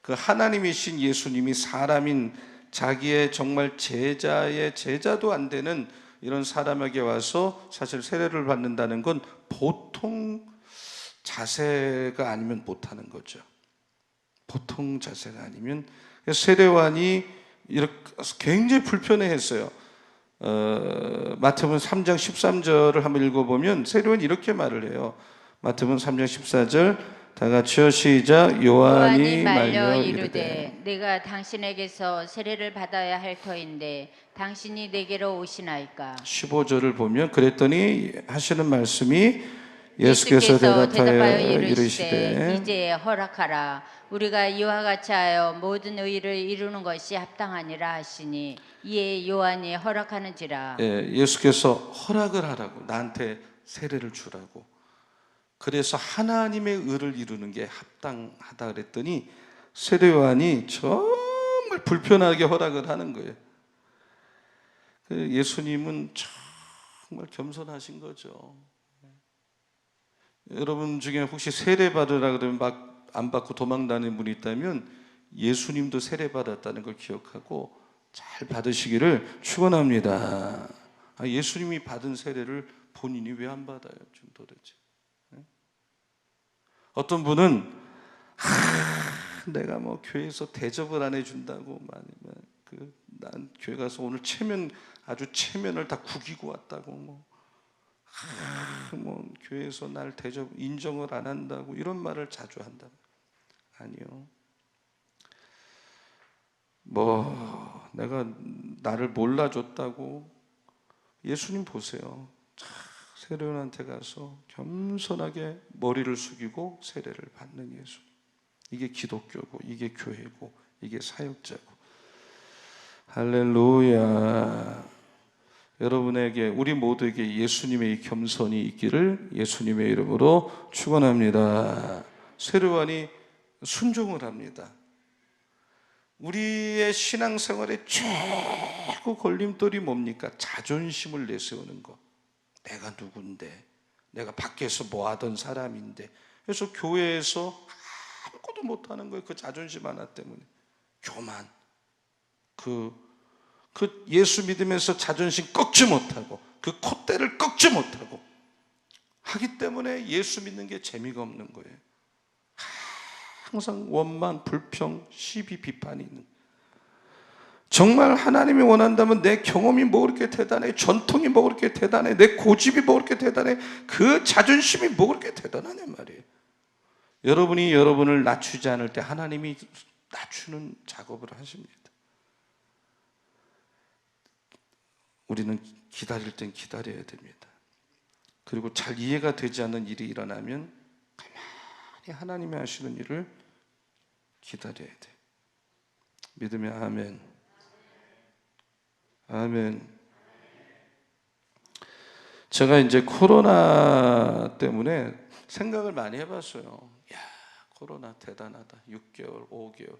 그 하나님이신 예수님이 사람인 자기의 정말 제자의 제자도 안 되는 이런 사람에게 와서 사실 세례를 받는다는 건 보통 자세가 아니면 못하는 거죠. 보통 자세가 아니면. 세례요한이 이렇게 굉장히 불편해했어요. 마태복음 3장 13절을 한번 읽어보면 세례요한이 이렇게 말을 해요. 마태복음 3장 14절 다 같이요. 시작. 요한이 말려 이르되 내가 당신에게서 세례를 받아야 할 터인데 당신이 내게로 오시나이까. 15절을 보면 그랬더니 하시는 말씀이 예수께서 대답하여 대답하여 이르시되 이제 허락하라. 우리가 이와 같이 하여 모든 의를 이루는 것이 합당하니라 하시니 이에 요한이 허락하는지라. 예수께서 허락을 하라고, 나한테 세례를 주라고. 그래서 하나님의 의를 이루는 게 합당하다 그랬더니 세례 요한이 정말 불편하게 허락을 하는 거예요. 예수님은 정말 겸손하신 거죠. 여러분 중에 혹시 세례 받으라 그러면 막 안 받고 도망다니는 분이 있다면 예수님도 세례 받았다는 걸 기억하고 잘 받으시기를 축원합니다. 예수님이 받은 세례를 본인이 왜 안 받아요? 지금 도대체. 어떤 분은 내가 뭐 교회에서 대접을 안 해준다고, 난 교회 가서 오늘 아주 체면을 다 구기고 왔다고, 뭐 교회에서 날 대접 인정을 안 한다고 이런 말을 자주 한다. 아니요. 내가 나를 몰라줬다고. 예수님 보세요. 세례요한한테 가서 겸손하게 머리를 숙이고 세례를 받는 예수. 이게 기독교고, 이게 교회고, 이게 사역자고. 할렐루야. 여러분에게, 우리 모두에게 예수님의 이 겸손이 있기를 예수님의 이름으로 축원합니다. 세례요한이 순종을 합니다. 우리의 신앙생활의 최고 걸림돌이 뭡니까? 자존심을 내세우는 거. 내가 누군데, 내가 밖에서 뭐 하던 사람인데. 그래서 교회에서 아무것도 못하는 거예요. 그 자존심 하나 때문에. 교만. 그 예수 믿으면서 자존심 꺾지 못하고, 그 콧대를 꺾지 못하고 하기 때문에 예수 믿는 게 재미가 없는 거예요. 항상 원망, 불평, 시비, 비판이 있는. 정말 하나님이 원한다면 내 경험이 뭐 그렇게 대단해, 전통이 뭐 그렇게 대단해, 내 고집이 뭐 그렇게 대단해, 그 자존심이 뭐 그렇게 대단하냐 말이에요. 여러분이 여러분을 낮추지 않을 때 하나님이 낮추는 작업을 하십니다. 우리는 기다릴 땐 기다려야 됩니다. 그리고 잘 이해가 되지 않는 일이 일어나면 가만히 하나님이 하시는 일을 기다려야 돼. 믿으면 아멘. 아멘. 제가 이제 코로나 때문에 생각을 많이 해봤어요. 야, 코로나 대단하다. 6개월, 5개월.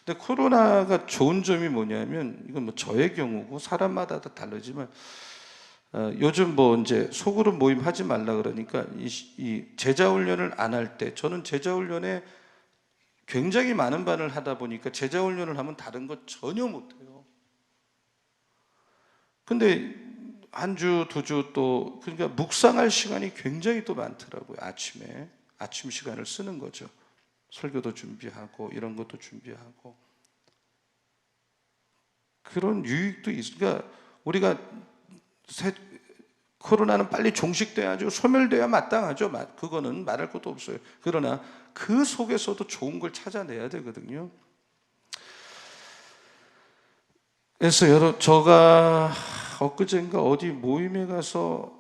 근데 코로나가 좋은 점이 뭐냐면, 이건 뭐 저의 경우고 사람마다 다 다르지만, 요즘 뭐 이제 소그룹 모임 하지 말라 그러니까 이 제자훈련을 안 할 때, 저는 제자훈련에 굉장히 많은 반을 하다 보니까 제자훈련을 하면 다른 거 전혀 못해요. 근데 한 주, 두 주 또, 그러니까 묵상할 시간이 굉장히 또 많더라고요. 아침 시간을 쓰는 거죠. 설교도 준비하고 이런 것도 준비하고. 그런 유익도 있으니까 우리가 코로나는 빨리 종식돼야죠. 소멸돼야 마땅하죠. 그거는 말할 것도 없어요. 그러나 그 속에서도 좋은 걸 찾아내야 되거든요. 그래서 제가 엊그젠가 어디 모임에 가서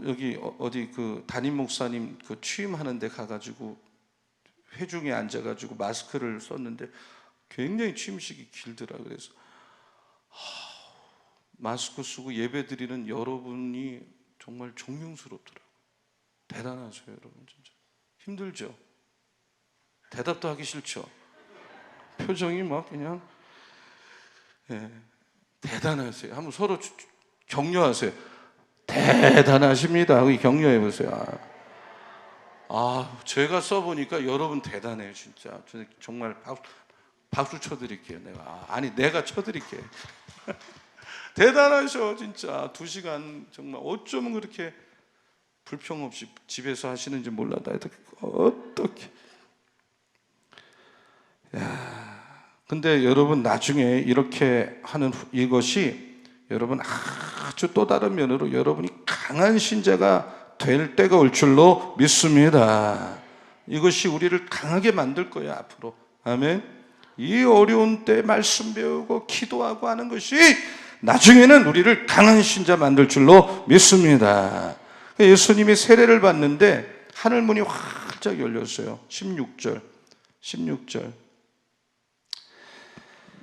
여기 어디 그 담임 목사님 그 취임하는 데 가가지고 회중에 앉아가지고 마스크를 썼는데 굉장히 취임식이 길더라. 그래서 마스크 쓰고 예배 드리는 여러분이 정말 존경스럽더라고요. 대단하세요, 여러분. 진짜 힘들죠? 대답도 하기 싫죠? 표정이 막 그냥 대단하세요. 한번 서로 격려하세요. 대단하십니다 하고 격려해 보세요. 제가 써보니까 여러분 대단해요. 진짜 정말 박수 쳐드릴게요. 내가 쳐드릴게요. 대단하셔. 진짜 2시간 정말 어쩌면 그렇게 불평 없이 집에서 하시는지 몰라도 어떻게. 근데 여러분 나중에 이렇게 하는 이것이 여러분 아주 또 다른 면으로 여러분이 강한 신자가 될 때가 올 줄로 믿습니다. 이것이 우리를 강하게 만들 거예요, 앞으로. 아멘. 이 어려운 때 말씀 배우고 기도하고 하는 것이 나중에는 우리를 강한 신자 만들 줄로 믿습니다. 예수님이 세례를 받는데 하늘문이 활짝 열렸어요. 16절.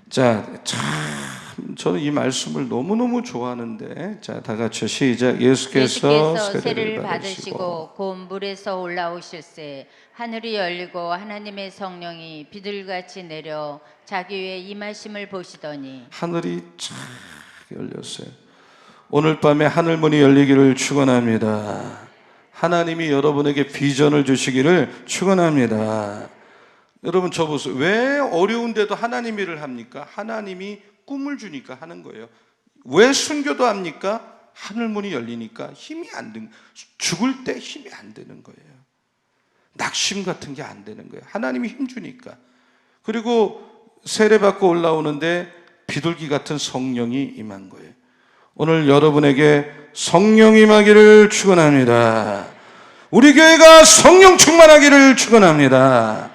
자, 참 저는 이 말씀을 너무너무 좋아하는데, 자, 다 같이 시작. 예수께서 세례를 받으시고 곧 물에서 올라오실새 하늘이 열리고 하나님의 성령이 비둘기같이 내려 자기 위에 임하심을 보시더니. 하늘이 쫙 열렸어요. 오늘 밤에 하늘문이 열리기를 축원합니다. 하나님이 여러분에게 비전을 주시기를 축원합니다. 여러분 저 보세요. 왜 어려운데도 하나님 일을 합니까? 하나님이 꿈을 주니까 하는 거예요. 왜 순교도 합니까? 하늘문이 열리니까 힘이 안 든, 죽을 때 힘이 안 되는 거예요. 낙심 같은 게 안 되는 거예요. 하나님이 힘 주니까. 그리고 세례받고 올라오는데 비둘기 같은 성령이 임한 거예요. 오늘 여러분에게 성령 임하기를 축원합니다. 우리 교회가 성령 충만하기를 축원합니다.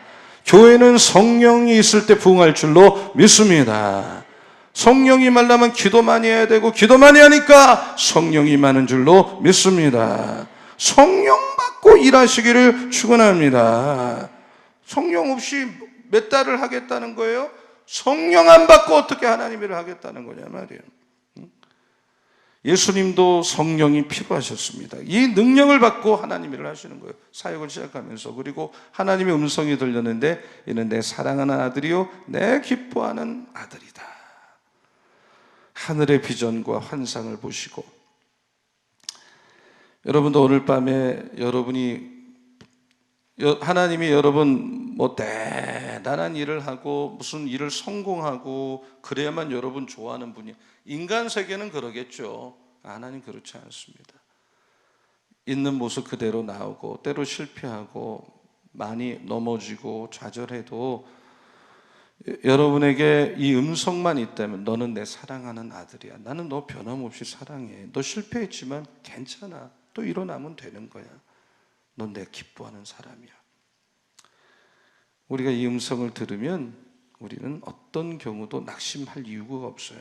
교회는 성령이 있을 때 부흥할 줄로 믿습니다. 성령이 임하려면 기도 많이 해야 되고, 기도 많이 하니까 성령이 임하는 줄로 믿습니다. 성령 받고 일하시기를 축원합니다. 성령 없이 몇 달을 하겠다는 거예요? 성령 안 받고 어떻게 하나님 일을 하겠다는 거냐 말이에요. 예수님도 성령이 필요하셨습니다. 이 능력을 받고 하나님 일을 하시는 거예요. 사역을 시작하면서. 그리고 하나님의 음성이 들렸는데, 이는 내 사랑하는 아들이요 내 기뻐하는 아들이다. 하늘의 비전과 환상을 보시고, 여러분도 오늘 밤에 하나님이 여러분 뭐 대단한 일을 하고 무슨 일을 성공하고 그래야만 여러분 좋아하는 분이, 인간 세계는 그러겠죠. 하나님 그렇지 않습니다. 있는 모습 그대로 나오고, 때로 실패하고 많이 넘어지고 좌절해도 여러분에게 이 음성만 있다면, 너는 내 사랑하는 아들이야. 나는 너 변함없이 사랑해. 너 실패했지만 괜찮아. 또 일어나면 되는 거야. 넌 내 기뻐하는 사람이야. 우리가 이 음성을 들으면 우리는 어떤 경우도 낙심할 이유가 없어요.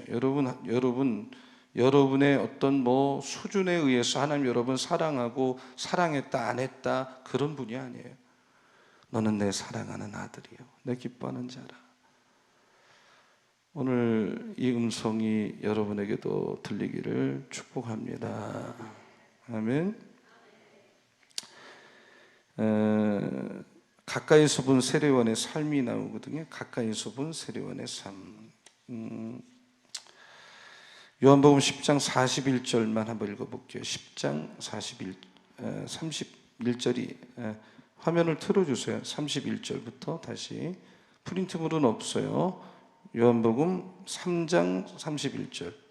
여러분의 어떤 뭐 수준에 의해서 하나님 여러분 사랑하고 사랑했다 안 했다 그런 분이 아니에요. 너는 내 사랑하는 아들이요 내 기뻐하는 자라. 오늘 이 음성이 여러분에게도 들리기를 축복합니다. 아멘. 가까이서 본 세례원의 삶이 나오거든요. 가까이서 본 세례원의 삶. 요한복음 10장 41절만 한번 읽어볼게요. 10장 31절이 화면을 틀어주세요. 31절부터 다시. 프린트물은 없어요. 요한복음 3장 31절.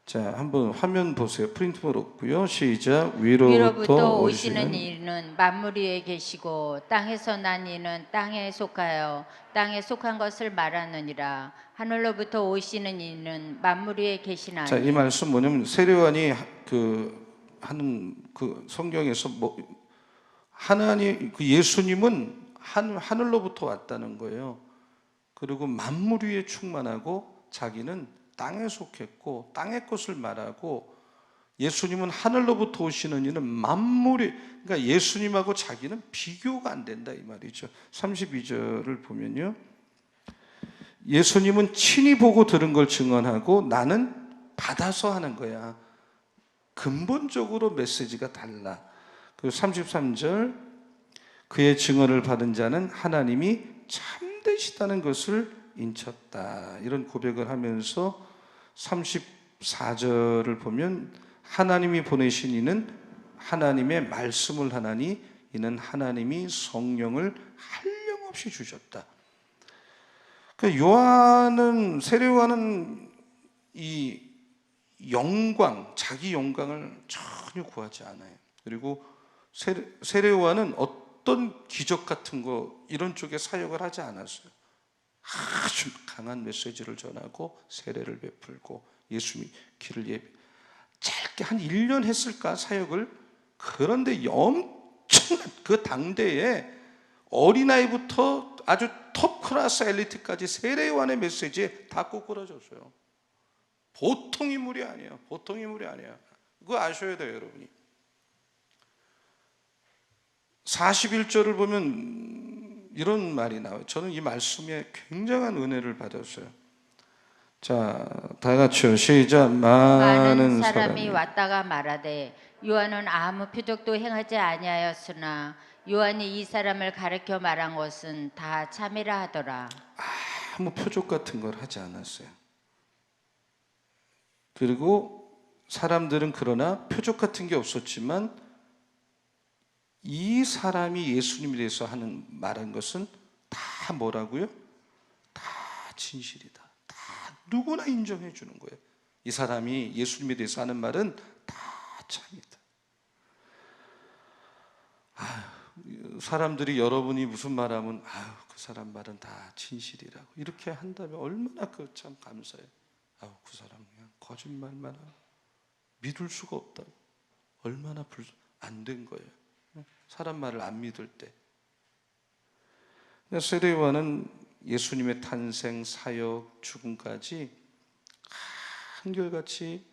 자, 한번 화면 보세요. 프린트물 없고요. 시작. 위로부터 오시는 이는 만물 위에 계시고 땅에서 난 이는 땅에 속하여 땅에 속한 것을 말하느니라. 하늘로부터 오시는 이는 만물 위에 계시나니. 자, 이 말씀 뭐냐면 세례요한이 하는 성경에서 하나님 예수님은 하늘로부터 왔다는 거예요. 그리고 만물 위에 충만하고 자기는 땅에 속했고 땅의 것을 말하고, 예수님은 하늘로부터 오시는 이는 만물이, 그러니까 예수님하고 자기는 비교가 안 된다 이 말이죠. 32절을 보면요, 예수님은 친히 보고 들은 걸 증언하고 나는 받아서 하는 거야. 근본적으로 메시지가 달라. 그리고 33절, 그의 증언을 받은 자는 하나님이 참되시다는 것을 인쳤다. 이런 고백을 하면서 34절을 보면 하나님이 보내신 이는 하나님의 말씀을 하나니 이는 하나님이 성령을 한량없이 주셨다. 그러니까 세례요한은 이 영광, 자기 영광을 전혀 구하지 않아요. 그리고 세례요한은 어떤 기적 같은 거 이런 쪽에 사역을 하지 않았어요. 아주 강한 메시지를 전하고 세례를 베풀고 예수님이 길을 짧게 한 1년 했을까 사역을. 그런데 엄청난 그 당대에 어린아이부터 아주 톱 클래스 엘리트까지 세례요한의 메시지에 다 꼬꾸라졌어요. 보통 인물이 아니에요. 보통 인물이 아니에요. 그거 아셔야 돼요, 여러분이. 41절을 보면 이런 말이 나와요. 저는 이 말씀에 굉장한 은혜를 받았어요. 자, 다 같이요. 시작. 많은 사람이 왔다가 말하되 요한은 아무 표적도 행하지 아니하였으나 요한이 이 사람을 가르쳐 말한 것은 다 참이라 하더라. 아무 표적 같은 걸 하지 않았어요. 그리고 사람들은 그러나 표적 같은 게 없었지만 이 사람이 예수님에 대해서 하는 말한 것은 다 뭐라고요? 다 진실이다. 다 누구나 인정해 주는 거예요. 이 사람이 예수님에 대해서 하는 말은 다 참이다. 사람들이 여러분이 무슨 말하면 그 사람 말은 다 진실이라고 이렇게 한다면 얼마나 그 참 감사해요. 그 사람 그냥 거짓말만 하고 믿을 수가 없다고 얼마나 안 된 거예요. 사람 말을 안 믿을 때. 세례 요한은 예수님의 탄생, 사역, 죽음까지 한결같이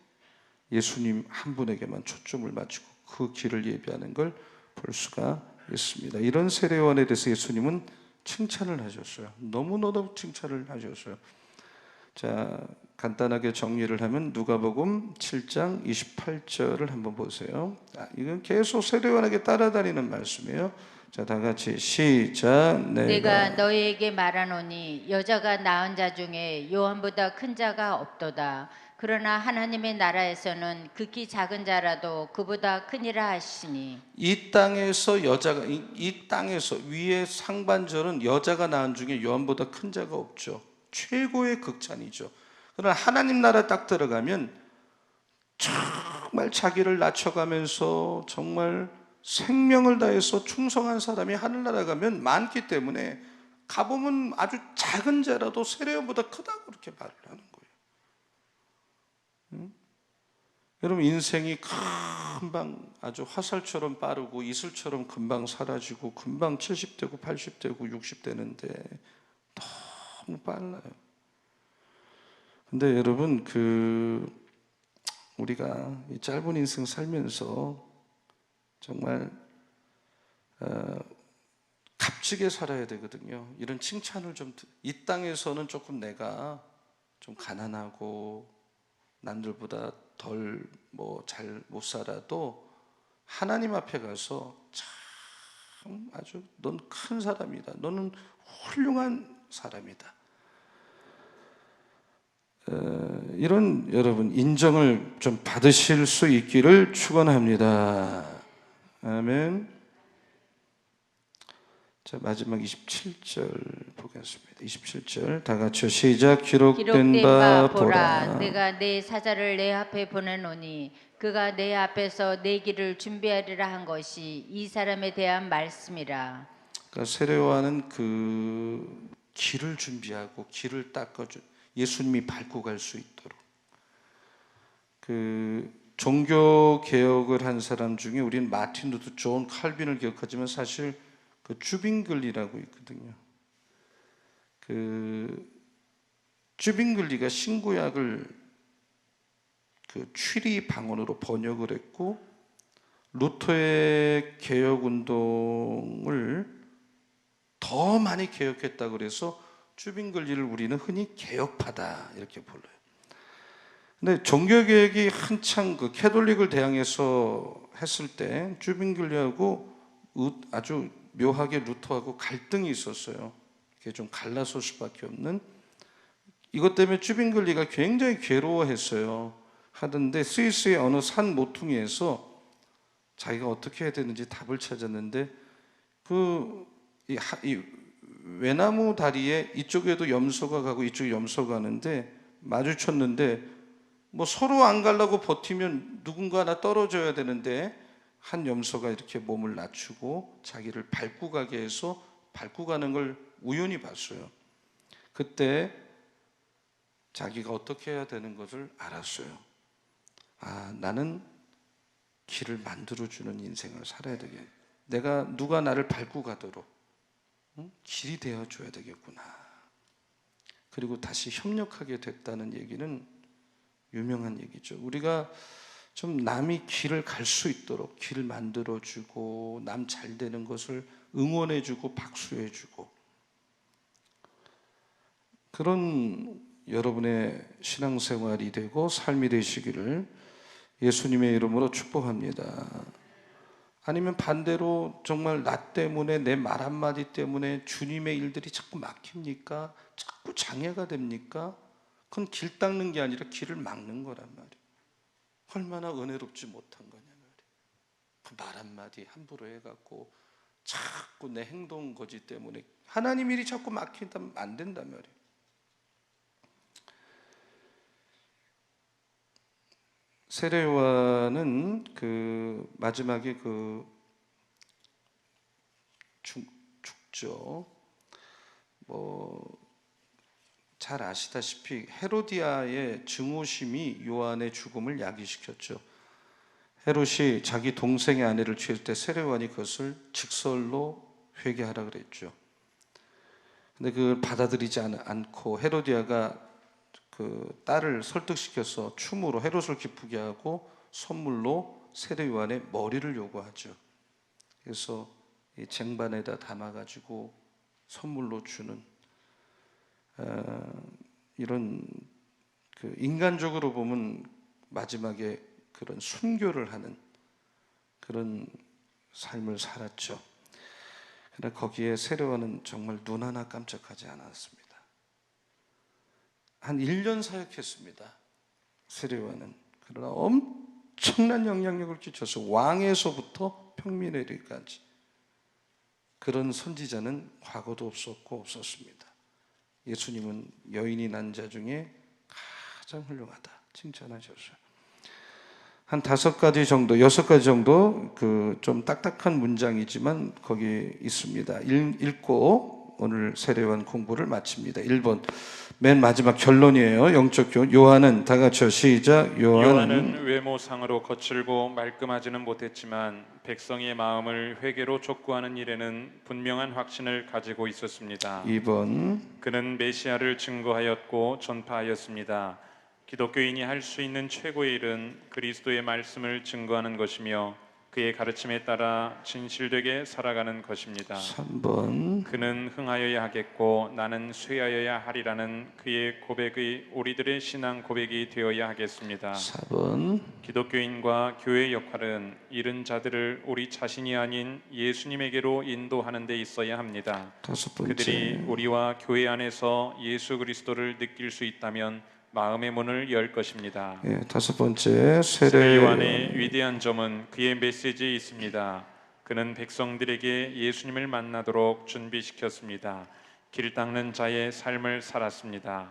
예수님 한 분에게만 초점을 맞추고 그 길을 예비하는 걸 볼 수가 있습니다. 이런 세례 요한에 대해서 예수님은 칭찬을 하셨어요. 너무너무 칭찬을 하셨어요. 자, 간단하게 정리를 하면 누가복음 7장 28절을 한번 보세요. 이건 계속 세례 요한에게 따라다니는 말씀이에요. 자, 다 같이 시작. 내가 너희에게 말하노니 여자가 낳은 자 중에 요한보다 큰 자가 없도다. 그러나 하나님의 나라에서는 극히 작은 자라도 그보다 크니라 하시니. 이 땅에서 여자가 이 땅에서 위의 상반절은 여자가 낳은 중에 요한보다 큰 자가 없죠. 최고의 극찬이죠. 그러나 하나님 나라 딱 들어가면 정말 자기를 낮춰가면서 정말 생명을 다해서 충성한 사람이 하늘나라 가면 많기 때문에 가보면 아주 작은 자라도 세례요한보다 크다고 그렇게 말을 하는 거예요. 여러분 인생이 금방 아주 화살처럼 빠르고 이슬처럼 금방 사라지고 금방 70되고 80되고 60되는데 너무 빨라요. 근데 여러분 우리가 이 짧은 인생 살면서 정말 값지게 살아야 되거든요. 이런 칭찬을 이 땅에서는 조금 내가 좀 가난하고 남들보다 덜 잘 못 살아도 하나님 앞에 가서 참 아주 넌 큰 사람이다. 너는 훌륭한 사람이다. 이런 여러분 인정을 좀 받으실 수 있기를 축원합니다. 아멘. 자, 마지막 27절 보겠습니다. 27절 다 같이 시작. 기록된 바 보라. 내가 내 사자를 내 앞에 보내노니 그가 내 앞에서 내 길을 준비하리라 한 것이 이 사람에 대한 말씀이라. 그러니까 세례 요한은 그 길을 준비하고 길을 닦아준 예수님이 밟고 갈 수 있도록 그 종교 개혁을 한 사람 중에 우리는 마틴 루터 존 칼빈을 기억하지만 사실 그 주빙글리라고 있거든요. 그 주빙글리가 신구약을 그 취리 방언으로 번역을 했고 루터의 개혁 운동을 더 많이 개혁했다 그래서 주빙글리를 우리는 흔히 개혁파다 이렇게 불러요. 근데 종교개혁이 한창 그 캐톨릭을 대항해서 했을 때 주빙글리하고 아주 묘하게 루터하고 갈등이 있었어요. 이게 좀 갈라설 수밖에 없는. 이것 때문에 주빙글리가 굉장히 괴로워했어요. 하던데 스위스의 어느 산 모퉁이에서 자기가 어떻게 해야 되는지 답을 찾았는데 이 외나무 다리에 이쪽에도 염소가 가고 이쪽에 염소가 가는데 마주쳤는데 서로 안 가려고 버티면 누군가 하나 떨어져야 되는데 한 염소가 이렇게 몸을 낮추고 자기를 밟고 가게 해서 밟고 가는 걸 우연히 봤어요. 그때 자기가 어떻게 해야 되는 것을 알았어요. 나는 길을 만들어주는 인생을 살아야 되겠네. 누가 나를 밟고 가도록 길이 되어줘야 되겠구나. 그리고 다시 협력하게 됐다는 얘기는 유명한 얘기죠. 우리가 좀 남이 길을 갈 수 있도록 길 만들어주고 남 잘 되는 것을 응원해주고 박수해주고 그런 여러분의 신앙생활이 되고 삶이 되시기를 예수님의 이름으로 축복합니다. 아니면 반대로 정말 나 때문에 내 말 한마디 때문에 주님의 일들이 자꾸 막힙니까? 자꾸 장애가 됩니까? 그건 길 닦는 게 아니라 길을 막는 거란 말이에요. 얼마나 은혜롭지 못한 거냐 말이에요. 그 말 한마디 함부로 해갖고 자꾸 내 행동 거지 때문에 하나님 일이 자꾸 막힌다면 안 된단 말이에요. 세례요한은 그 마지막에 그 죽죠. 잘 아시다시피 헤로디아의 증오심이 요한의 죽음을 야기시켰죠. 헤롯이 자기 동생의 아내를 취할 때 세례요한이 그것을 직설로 회개하라 그랬죠. 근데 그걸 받아들이지 않고 헤로디아가 그 딸을 설득시켜서 춤으로 헤롯을 기쁘게 하고 선물로 세례 요한의 머리를 요구하죠. 그래서 이 쟁반에다 담아가지고 선물로 주는 이런 그 인간적으로 보면 마지막에 그런 순교를 하는 그런 삶을 살았죠. 그러나 거기에 세례 요한은 정말 눈 하나 깜짝하지 않았습니다. 한 1년 사역했습니다. 세례요한은. 그러나 엄청난 영향력을 끼쳐서 왕에서부터 평민에게까지 그런 선지자는 과거도 없었고 없었습니다. 예수님은 여인이 난 자 중에 가장 훌륭하다 칭찬하셨어요. 한 5가지 정도, 6가지 정도 그 좀 딱딱한 문장이지만 거기 있습니다. 읽고 오늘 세례요한 공부를 마칩니다. 1번 맨 마지막 결론이에요. 영적 교훈. 요한은 다 같이요. 시작. 요한은 외모상으로 거칠고 말끔하지는 못했지만 백성의 마음을 회개로 촉구하는 일에는 분명한 확신을 가지고 있었습니다. 2번 그는 메시아를 증거하였고 전파하였습니다. 기독교인이 할 수 있는 최고의 일은 그리스도의 말씀을 증거하는 것이며 그의 가르침에 따라 진실되게 살아가는 것입니다. 3번 그는 흥하여야 하겠고 나는 쇠하여야 하리라는 그의 고백이 우리들의 신앙 고백이 되어야 하겠습니다. 4번 기독교인과 교회의 역할은 잃은 자들을 우리 자신이 아닌 예수님에게로 인도하는 데 있어야 합니다. 5번째 그들이 우리와 교회 안에서 예수 그리스도를 느낄 수 있다면 마음의 문을 열 것입니다. 5번째 세례 요한의 위대한 점은 그의 메시지에 있습니다. 그는 백성들에게 예수님을 만나도록 준비시켰습니다. 길 닦는 자의 삶을 살았습니다.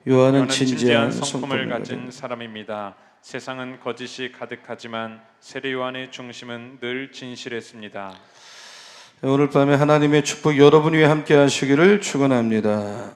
요한은 진지한 진지한 성품을 가진 가진 사람입니다. 세상은 거짓이 가득하지만 세례 요한의 중심은 늘 진실했습니다. 오늘 밤에 하나님의 축복 여러분 위에 함께 하시기를 축원합니다.